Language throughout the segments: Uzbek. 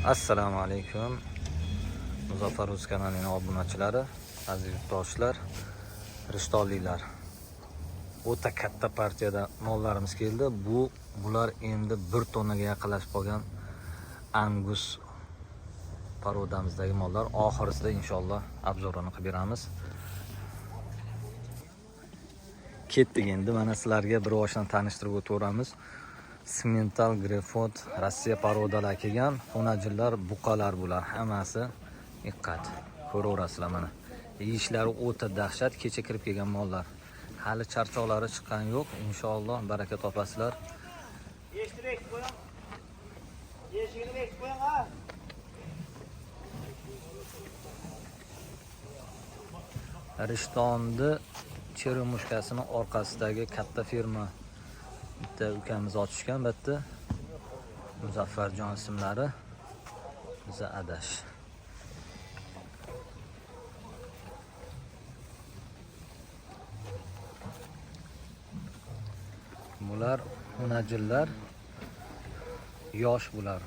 Assalomu alaykum. Muzaffar Uz kanalining obunachilari, aziz yurtdoshlar, rishtonliklar. O'ta katta partiyada mollarimiz keldi. Bular endi 1 tonnaga yaqinlashib qolgan Angus parodamizdagi mollar. Oxirisida inshaalloh obzorini qilib beramiz. Ketdik endi. Mana sizlarga bir oshdan tanishtirib o'tamiz. Simental grefot Rossiya parodalar kelgan xonajillar, buqalar bular. Hammasi diqqat. Ko'raverasizlar mana. Yeyishlari o'ta dahshat, kecha kirib kelgan mollar. Hali charchoqlari chiqqan yo'q. Inshaalloh baraka topasizlar. Rishtonni Cheremushkasini orqasidagi katta firma bitta ukamiz ochishgan, bitta Muzaffarjon ismlari, biza adash. Bular xonajillar, yosh bular.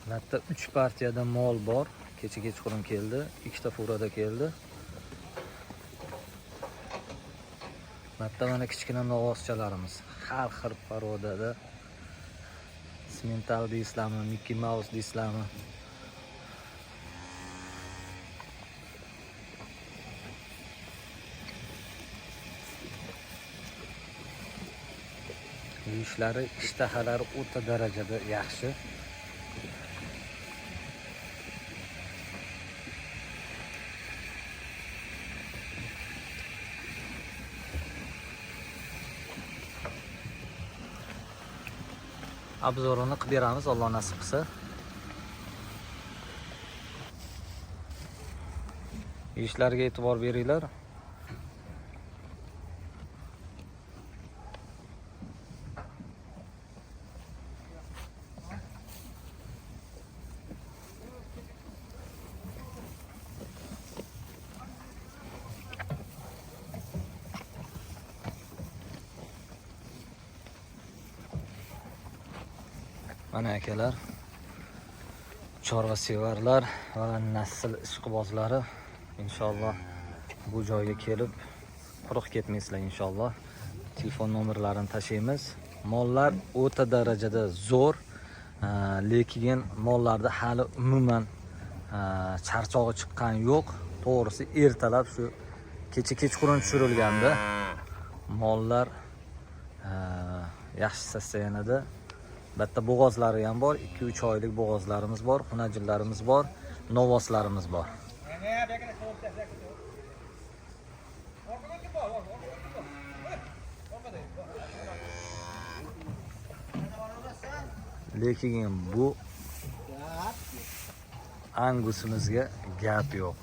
Hatta 3 partiyada mol bor. Kecha kechqurun keldi, 2 ta furada keldi. Hatta mana kichkina novvoschalarimiz har xil parodada. Simental deysizlarmi, Mickey Mouse deysizlarmi? Yeyishlari, ishtahalari o'ta darajada yaxshi. Obzorini qilib beramiz, Alloh nasib qilsa. Yeyishlariga e'tibor beringlar. Mana akalar, chorva sevarlar va nasl ishqibozlari inshaalloh bu joyga kelib quruq ketmaysizlar inshaalloh. Telefon nomerlarini tashlaymiz. Mollar o'ta darajada zo'r, lekin mollarda hali umuman charchog'i chiqqan yo'q. To'g'risi ertalab shu kecha kechqurun tushirilganda mollar yaxshi sostoyanida. Bitta bo'g'ozlari ham bor, 2-3 oylik bo'g'ozlarimiz bor, xonajillarimiz bor, novvoslarimiz bor. Lekin bu Angusimizga gap yo'q.